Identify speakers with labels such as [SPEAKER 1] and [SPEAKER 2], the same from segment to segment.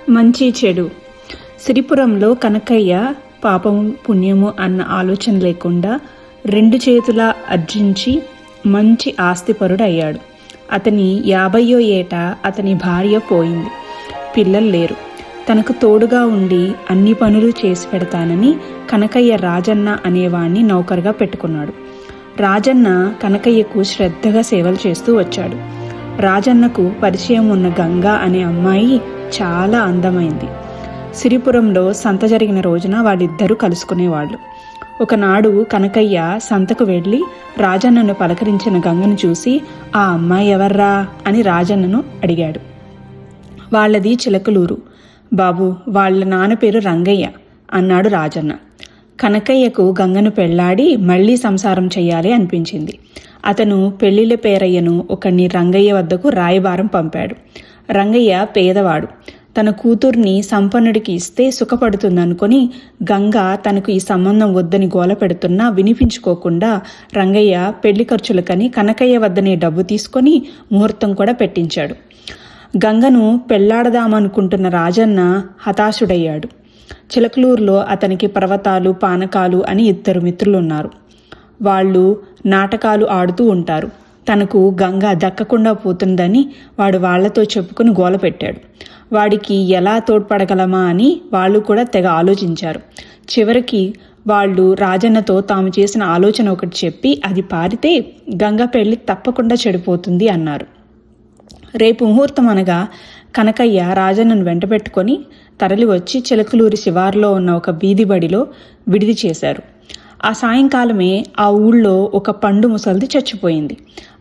[SPEAKER 1] మంచి చెడు. సిరిపురంలో కనకయ్య పాపము పుణ్యము అన్న ఆలోచన లేకుండా 2 చేతులా అర్జించి మంచి ఆస్తిపరుడు అయ్యాడు. అతని 50వ ఏట అతని భార్య పోయింది. పిల్లలు లేరు. తనకు తోడుగా ఉండి అన్ని పనులు చేసి పెడతానని కనకయ్య రాజన్న అనేవాణ్ణి నౌకరుగా పెట్టుకున్నాడు. రాజన్న కనకయ్యకు శ్రద్ధగా సేవలు చేస్తూ వచ్చాడు. రాజన్నకు పరిచయం ఉన్న గంగా అనే అమ్మాయి చాలా అందమైంది. సిరిపురంలో సంత జరిగిన రోజున వాళ్ళిద్దరూ కలుసుకునేవాళ్ళు. ఒకనాడు కనకయ్య సంతకు వెళ్ళి రాజన్నను పలకరించిన గంగను చూసి, ఆ అమ్మాయి ఎవర్రా అని రాజన్నను అడిగాడు. వాళ్ళది చిలకలూరు బాబు, వాళ్ళ నాన్న పేరు రంగయ్య అన్నాడు రాజన్న. కనకయ్యకు గంగను పెళ్లాడి మళ్లీ సంసారం చెయ్యాలి అనిపించింది. అతను పెళ్లిళ్ళ పేరయ్యను ఒకడిని రంగయ్య వద్దకు రాయబారం పంపాడు. రంగయ్య పేదవాడు. తన కూతుర్ని సంపన్నుడికి ఇస్తే సుఖపడుతుందనుకొని గంగ తనకు ఈ సంబంధం వద్దని గోల పెడుతున్నా వినిపించుకోకుండా రంగయ్య పెళ్లి ఖర్చులకని కనకయ్య వద్దనే డబ్బు తీసుకొని ముహూర్తం కూడా పెట్టించాడు. గంగను పెళ్లాడదామనుకుంటున్న రాజన్న హతాశుడయ్యాడు. చిలకలూరులో అతనికి పర్వతాలు పానకాలు అని 2 మిత్రులున్నారు. వాళ్ళు నాటకాలు ఆడుతూ ఉంటారు. తనకు గంగ దక్కకుండా పోతుందని వాడు వాళ్లతో చెప్పుకుని గోల పెట్టాడు. వాడికి ఎలా తోడ్పడగలమా అని వాళ్ళు కూడా తెగ ఆలోచించారు. చివరికి వాళ్ళు రాజన్నతో తాము చేసిన ఆలోచన ఒకటి చెప్పి అది పారితే గంగ పెళ్లి తప్పకుండా చెడిపోతుంది అన్నారు. రేపు ముహూర్తం అనగా కనకయ్య రాజన్నను వెంటబెట్టుకొని తరలి వచ్చి చిలకలూరి శివార్లో ఉన్న ఒక వీధి బడిలో విడిది చేశారు. ఆ సాయంకాలమే ఆ ఊళ్ళో ఒక పండు ముసలిది చచ్చిపోయింది.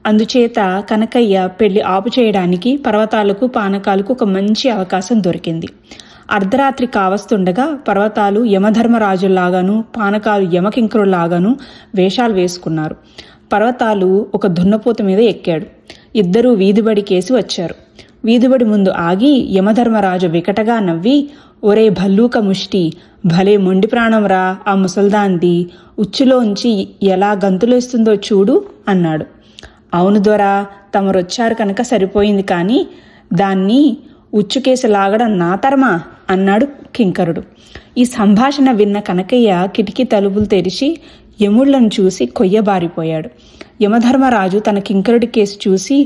[SPEAKER 1] అందుచేత కనకయ్య పెళ్లి ఆపు చేయడానికి పర్వతాలకు పానకాలకు ఒక మంచి అవకాశం దొరికింది. అర్ధరాత్రి కావస్తుండగా పర్వతాలు యమధర్మరాజుల్లాగాను పానకాలు యమకింకరులాగాను వేషాలు వేసుకున్నారు. పర్వతాలు ఒక దున్నపోత మీద ఎక్కాడు. 2 వీధిబడికేసి వచ్చారు. వీధిబడి ముందు ఆగి యమధర్మరాజు వికటగా నవ్వి, ఒరే భల్లూక ముష్టి, భలే మొండి ప్రాణంరా ఆ ముసల్దాంది, ఉచ్చులోంచి ఎలా గంతులేస్తుందో చూడు అన్నాడు. అవును దొరా, తమరొచ్చారు కనుక సరిపోయింది, కానీ దాన్ని ఉచ్చుకేసి లాగడం నా తరమా అన్నాడు కింకరుడు. ఈ సంభాషణ విన్న కనకయ్య కిటికీ తలుపులు తెరిచి యముళ్లను చూసి కొయ్యబారిపోయాడు. యమధర్మరాజు తన కింకరుడి కేసు చూసి,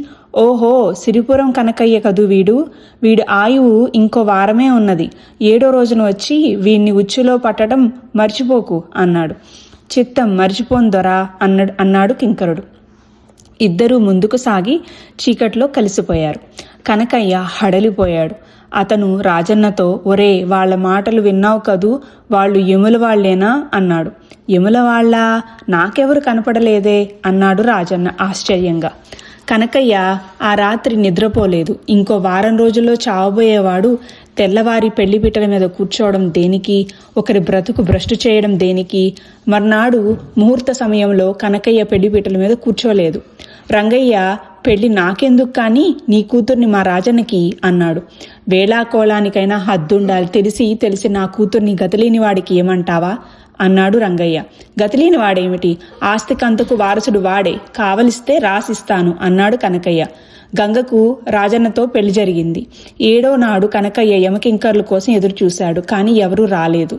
[SPEAKER 1] ఓహో, సిరిపురం కనకయ్య కదూ వీడు ఆయువు ఇంకో వారమే ఉన్నది. 7వ రోజున వచ్చి వీణ్ణి ఉచ్చులో పట్టడం మర్చిపోకు అన్నాడు. చిత్తం, మర్చిపోను దొరా అన్నాడు కింకరుడు. 2 ముందుకు సాగి చీకట్లో కలిసిపోయారు. కనకయ్య హడలిపోయాడు. అతను రాజన్నతో, ఒరే, వాళ్ల మాటలు విన్నావు కదూ, వాళ్ళు యముల వాళ్లేనా అన్నాడు. యముల వాళ్ళా? నాకెవరు కనపడలేదే అన్నాడు రాజన్న ఆశ్చర్యంగా. కనకయ్య ఆ రాత్రి నిద్రపోలేదు. ఇంకో వారం రోజుల్లో చావబోయేవాడు తెల్లవారి పెళ్లిపీటల మీద కూర్చోవడం దేనికి, ఒకరి బ్రతుకు భ్రష్టు చేయడం దేనికి? మర్నాడు ముహూర్త సమయంలో కనకయ్య పెళ్లిపీటల మీద కూర్చోలేదు. రంగయ్య, పెళ్లి నాకెందుకు కానీ నీ కూతుర్ని మా రాజన్నకి అన్నాడు. వేళాకోళానికైనా హద్దుండాలి. తెలిసి నా కూతుర్ని గతిలేని వాడికి ఏమంటావా అన్నాడు రంగయ్య. గతిలేని వాడేమిటి? ఆస్తికంతకు వారసుడు వాడే, కావలిస్తే రాసిస్తాను అన్నాడు కనకయ్య. గంగకు రాజన్నతో పెళ్లి జరిగింది. 7వ నాడు కనకయ్య యమకింకర్ల కోసం ఎదురు చూశాడు, కానీ ఎవరూ రాలేదు.